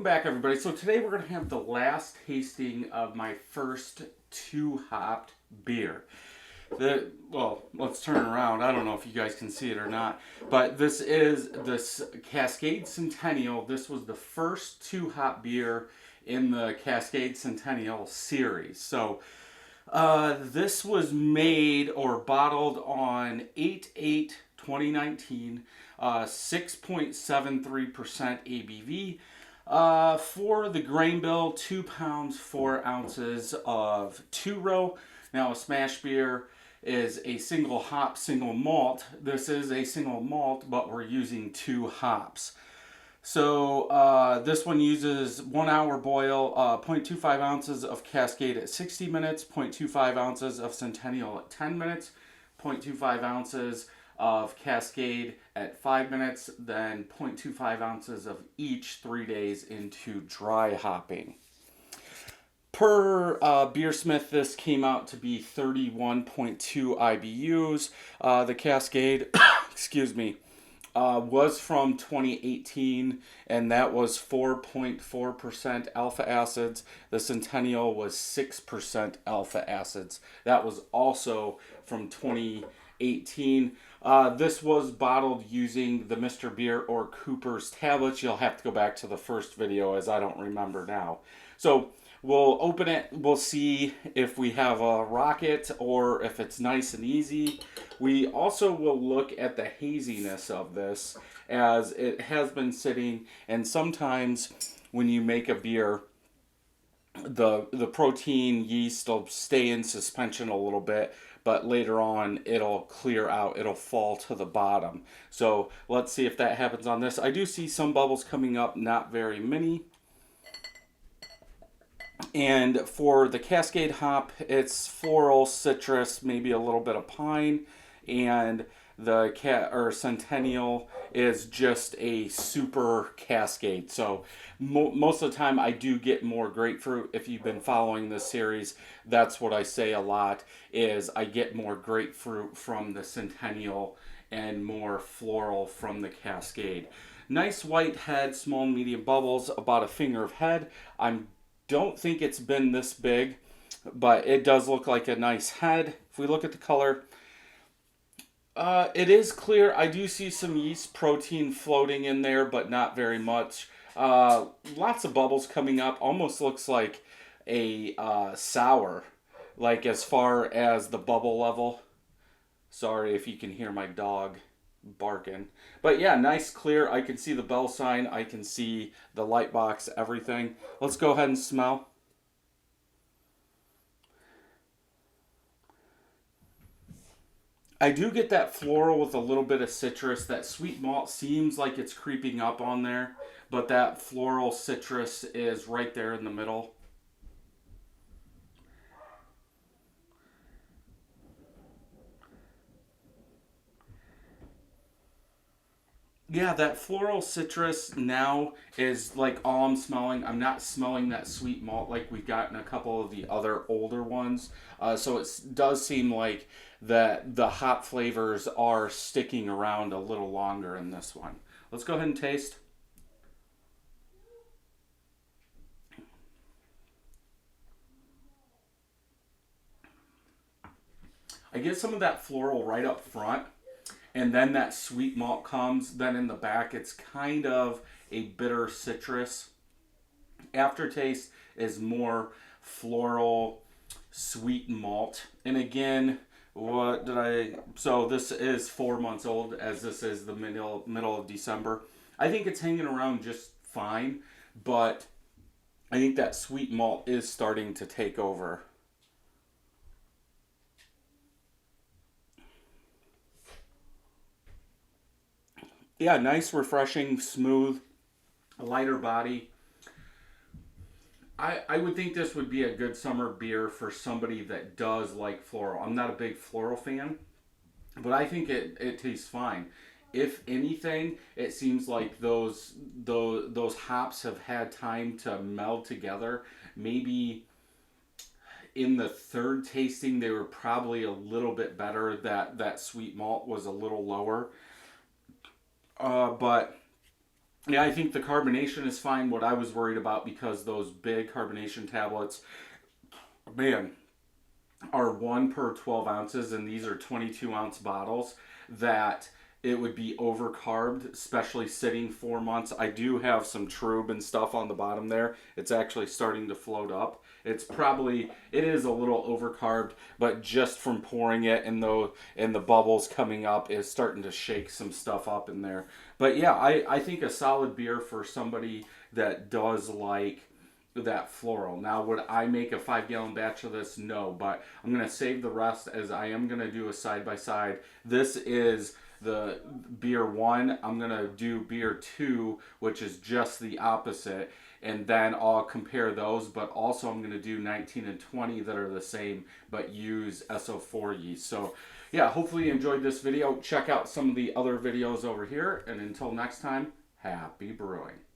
back, everybody. So today we're going to have the last tasting of my first two-hopped beer. Well, let's turn around. I don't know if you guys can see it or not, but this is this Cascade Centennial. This was the first two-hop beer in the Cascade Centennial series. So this was made or bottled on 8/8/2019, 6.73% ABV. For the grain bill, 2 pounds, 4 ounces of two-row. Now, a smash beer is a single hop, single malt. This is a single malt, but we're using 2 hops. So this one uses 1 hour boil, 0.25 ounces of Cascade at 60 minutes, 0.25 ounces of Centennial at 10 minutes, 0.25 ounces of Cascade at 5 minutes, then 0.25 ounces of each 3 days into dry hopping. Per Beersmith, this came out to be 31.2 IBUs. The Cascade, excuse me, was from 2018, and that was 4.4% alpha acids. The Centennial was 6% alpha acids. That was also from 2018. This was bottled using the Mr. Beer or Cooper's tablets. You'll have to go back to the first video, as I don't remember now. So we'll open it. We'll see if we have a rocket or if it's nice and easy. We also will look at the haziness of this, as it has been sitting, and sometimes when you make a beer, the protein yeast will stay in suspension a little bit, but later on it'll clear out, it'll fall to the bottom. So let's see if that happens on this. I do see some bubbles coming up, not very many. And for the Cascade hop, it's floral, citrus, maybe a little bit of pine, and the Centennial is just a super Cascade. So most of the time I do get more grapefruit. If you've been following this series, that's what I say a lot, is I get more grapefruit from the Centennial and more floral from the Cascade. Nice white head, small and medium bubbles, about a finger of head. Don't think it's been this big, but it does look like a nice head. If we look at the color, it is clear. I do see some yeast protein floating in there, but not very much. Lots of bubbles coming up. Almost looks like a sour, like as far as the bubble level. Sorry if you can hear my dog barking. But yeah, nice clear. I can see the bell sign. I can see the light box, everything. Let's go ahead and smell. I do get that floral with a little bit of citrus. That sweet malt seems like it's creeping up on there, but that floral citrus is right there in the middle. Yeah, that floral citrus now is like all I'm smelling. I'm not smelling that sweet malt like we've got in a couple of the other older ones. So it does seem like that the hop flavors are sticking around a little longer in this one. Let's go ahead and taste. I get some of that floral right up front, and then that sweet malt comes. Then in the back, it's kind of a bitter citrus. Aftertaste is more floral, sweet malt. And again, so this is 4 months old, as this is the middle of December. I think it's hanging around just fine, but I think that sweet malt is starting to take over. Yeah, nice, refreshing, smooth, lighter body. I would think this would be a good summer beer for somebody that does like floral. I'm not a big floral fan, but I think it tastes fine. If anything, it seems like those hops have had time to meld together. Maybe in the third tasting, they were probably a little bit better. That sweet malt was a little lower. But Yeah, I think the carbonation is fine. What I was worried about, because those big carbonation tablets, man, are 1 per 12 ounces, and these are 22-ounce bottles, that it would be over carbed, especially sitting 4 months. I do have some trub and stuff on the bottom there. It's actually starting to float up. It is a little over carbed, but just from pouring it, and the bubbles coming up is starting to shake some stuff up in there. But yeah, I think a solid beer for somebody that does like that floral. Now, would I make a 5 gallon batch of this? No, but I'm going to save the rest, as I am going to do a side by side. This is the beer one. I'm going to do beer two, which is just the opposite. And then I'll compare those, but also I'm going to do 19 and 20 that are the same, but use SO4 yeast. So yeah, hopefully you enjoyed this video. Check out some of the other videos over here. And until next time, happy brewing.